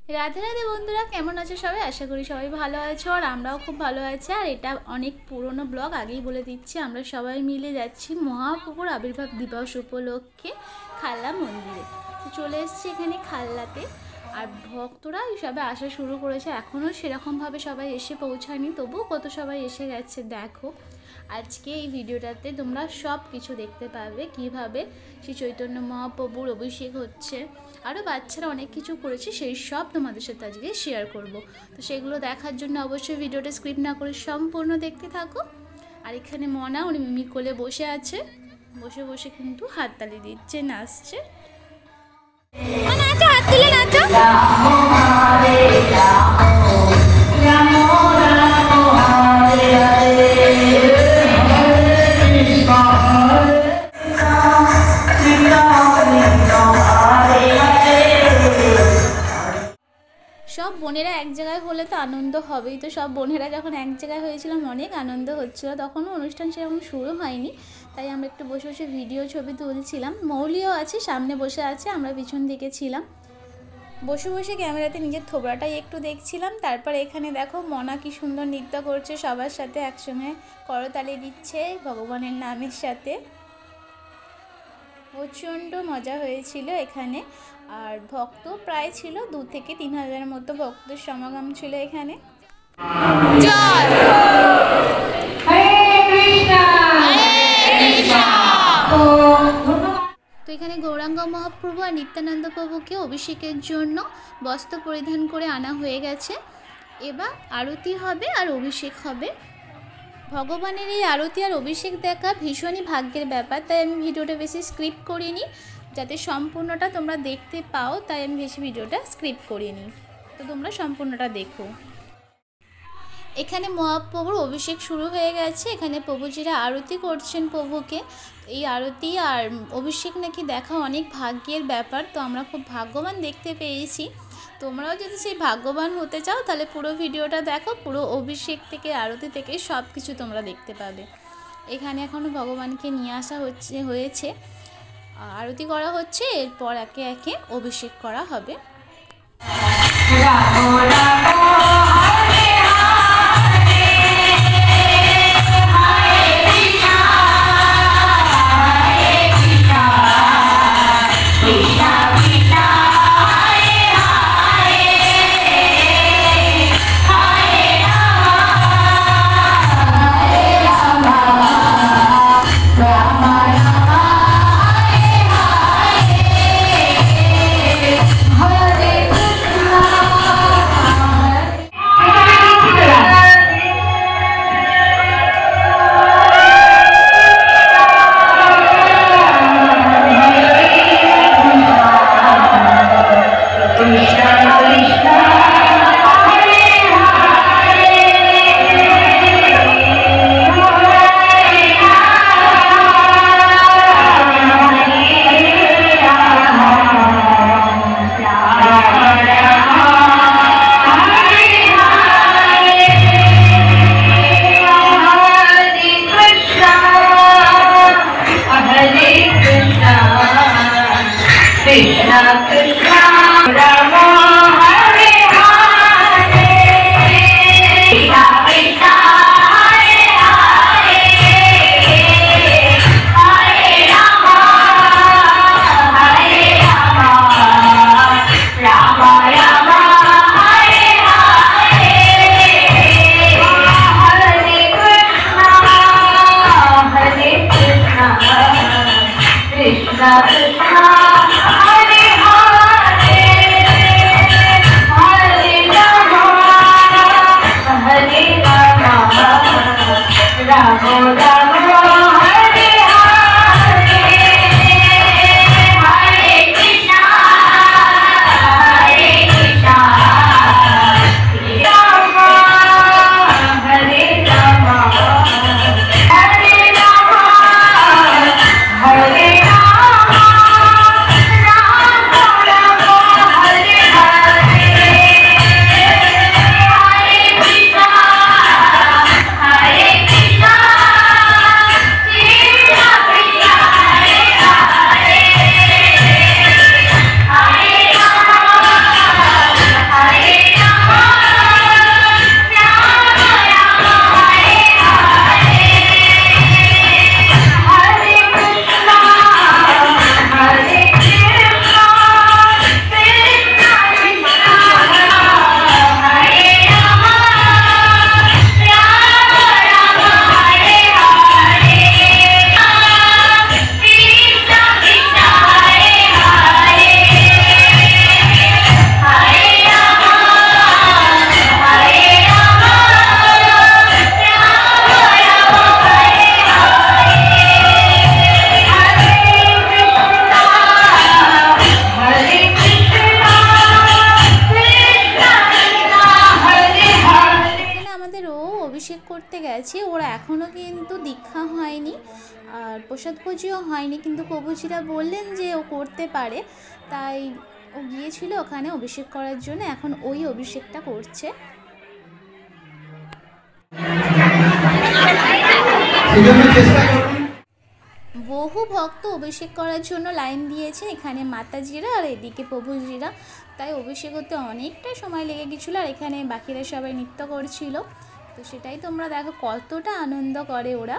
राधे राधे बंधुरा केमन आछो सबाई आशा करी सबाई भालो आछो और आमराओ खूब भालो आछि। और एटा अनेक पुरोनो ब्लग आगेई बोले दिচ্ছি আমরা সবাই মিলে যাচ্ছি মহাপ্রভুর আবির্ভাব দিবস উপলক্ষে খাল্লা মন্দিরে। তো চলে এসেছি এখানে খাল্লাতে আর ভক্তরা সবাই আসা শুরু করেছে, এখনও সেরকমভাবে সবাই এসে পৌঁছায়নি, তবুও কত সবাই এসে গেছে। দেখো আজকে এই ভিডিওটাতে তোমরা সব কিছু দেখতে পাবে, কিভাবে শ্রী চৈতন্য মহাপ্রভুর অভিষেক হচ্ছে, আরও বাচ্চারা অনেক কিছু করেছে, সেই সব তোমাদের সাথে আজকে শেয়ার করব। তো সেগুলো দেখার জন্য অবশ্যই ভিডিওটা স্কিপ না করে সম্পূর্ণ দেখতে থাকো। আর এখানে মনা উনি মিমি কোলে বসে আছে, বসে বসে কিন্তু হাততালি দিচ্ছে, নাচছে। নাচো, হাত তুলে নাচো। সব বোনেরা এক জায়গায় হলে তো আনন্দ হবেই। তো সব বোনেরা যখন এক জায়গায় হয়েছিলাম অনেক আনন্দ হচ্ছিল। তখনও অনুষ্ঠান সেরকম শুরু হয়নি, তাই আমরা একটু বসে বসে ভিডিও ছবি তুলছিলাম। মৌলিও আছে, সামনে বসে আছে, আমরা পিছন দিকে ছিলাম। বসে বসে ক্যামেরাতে নিজের থোবড়াটাই একটু দেখছিলাম। তারপর এখানে দেখো মনা কি সুন্দর নৃত্য করছে, সবার সাথে একসঙ্গে করতালি দিচ্ছে ভগবানের নামের সাথে। প্রচণ্ড মজা হয়েছিল এখানে। আর ভক্ত প্রায় ছিল 2 থেকে 3 হাজারের মতো ভক্তের সমাগম ছিল এখানে। তো এখানে গৌরাঙ্গ মহাপ্রভু আর নিত্যানন্দ প্রভুকে অভিষেকের জন্য বস্ত্র পরিধান করে আনা হয়ে গেছে। এবার আরতি হবে আর অভিষেক হবে। ভগবানের এই আরতি আর অভিষেক দেখা ভীষণই ভাগ্যের ব্যাপার, তাই আমি ভিডিওটা বেশি স্ক্রিপ্ট করিনি, যাতে সম্পূর্ণটা তোমরা দেখতে পাও, তাই আমি বেশি ভিডিওটা স্ক্রিপ্ট করিনি। তো তোমরা সম্পূর্ণটা দেখো। এখানে মহাপ্রভুর অভিষেক শুরু হয়ে গেছে। এখানে প্রভুজিরা আরতি করছেন প্রভুকে। এই আরতি আর অভিষেক নাকি দেখা অনেক ভাগ্যের ব্যাপার, তো আমরা খুব ভাগ্যবান দেখতে পেয়েছি। তোমরাও যদি সেই ভাগ্যবান হতে চাও তাহলে পুরো ভিডিওটা দেখো, পুরো অভিষেক থেকে আরতি থেকে সব কিছু তোমরা দেখতে পাবে। এখানে এখনও ভগবানকে নিয়ে আসা হয়েছে, আরতি করা হচ্ছে, এরপর একে একে অভিষেক করা হবে। করতে গেছে, ওরা এখনও কিন্তু দীক্ষা হয়নি আর প্রসাদ ভোজও হয়নি, কিন্তু প্রভুজিরা বললেন যে ও করতে পারে, তাই ও গিয়েছিল ওখানে অভিষেক করার জন্য। এখন ওই অভিষেকটা করছে। বহু ভক্ত অভিষেক করার জন্য লাইন দিয়েছে, এখানে মাতাজিরা আর এদিকে প্রভুজিরা, তাই অভিষেক হতে অনেকটাই সময় লেগে গেছিলো। আর এখানে বাকিরা সবাই নৃত্য করছিল, তো সেটাই তোমরা দেখো কতটা আনন্দ করে ওরা।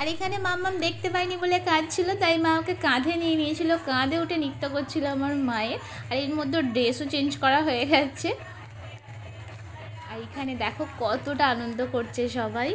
আর এখানে মাম্মাম দেখতে পাইনি বলে কাঁদছিল, তাই মা ওকে কাঁধে নিয়ে নিয়েছিল, কাঁধে উঠে নৃত্য করছিল আমার মায়ের। আর এর মধ্যে ড্রেসও চেঞ্জ করা হয়ে গেছে। আর এখানে দেখো কতটা আনন্দ করছে সবাই।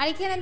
আর এখানে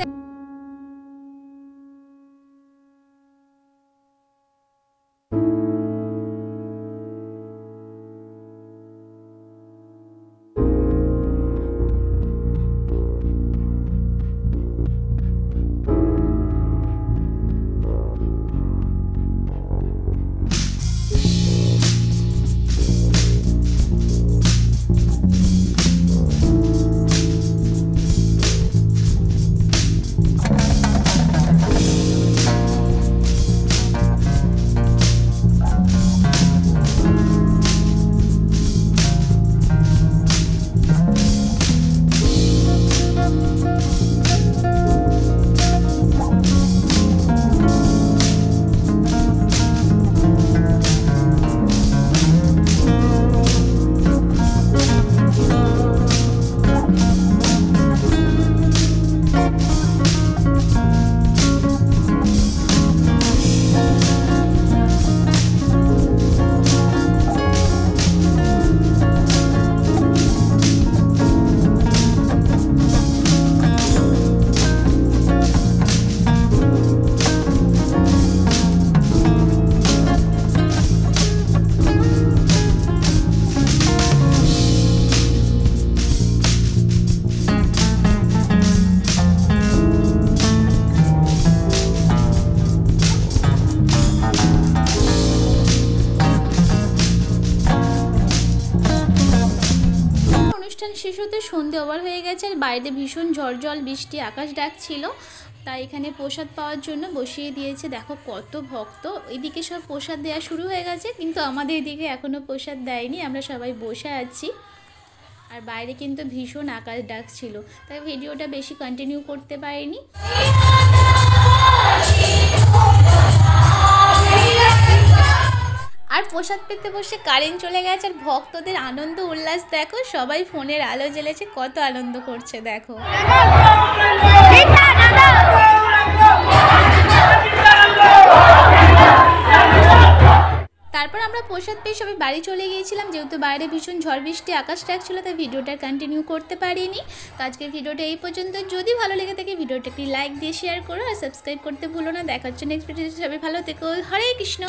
শেষ হতে সন্ধে ওভার হয়ে গেছে, আর বাইরে ভীষণ ঝড় জল বৃষ্টি আকাশ ডাকছিল, তাই এখানে প্রসাদ পাওয়ার জন্য বসিয়ে দিয়েছে। দেখো কত ভক্ত, এদিকে সব প্রসাদ দেওয়া শুরু হয়ে গেছে, কিন্তু আমাদের এদিকে এখনও প্রসাদ দেয়নি, আমরা সবাই বসে আছি। আর বাইরে কিন্তু ভীষণ আকাশ ডাকছিল, তাই ভিডিওটা বেশি কন্টিনিউ করতে পারিনি। আর প্রসাদ পেতে বসে কারেন্ট চলে গেছে, আর ভক্তদের আনন্দ উল্লাস দেখো, সবাই ফোনের আলো জ্বেলেছে, কত আনন্দ করছে দেখো। তারপর আমরা প্রসাদ পেয়ে সবাই বাড়ি চলে গিয়েছিলাম, যেহেতু বাইরে ভীষণ ঝড় বৃষ্টি আকাশ ডাকছিল, তাই ভিডিওটা কন্টিনিউ করতে পারিনি। তো আজকের ভিডিওটা এই পর্যন্ত। যদি ভালো লেগে থাকে ভিডিওটা একটি লাইক দিয়ে শেয়ার করো, আর সাবস্ক্রাইব করতে ভুলো না। দেখা হচ্ছে নেক্সট ভিডিওতে। সবাই ভালো থেকো। হরে কৃষ্ণ।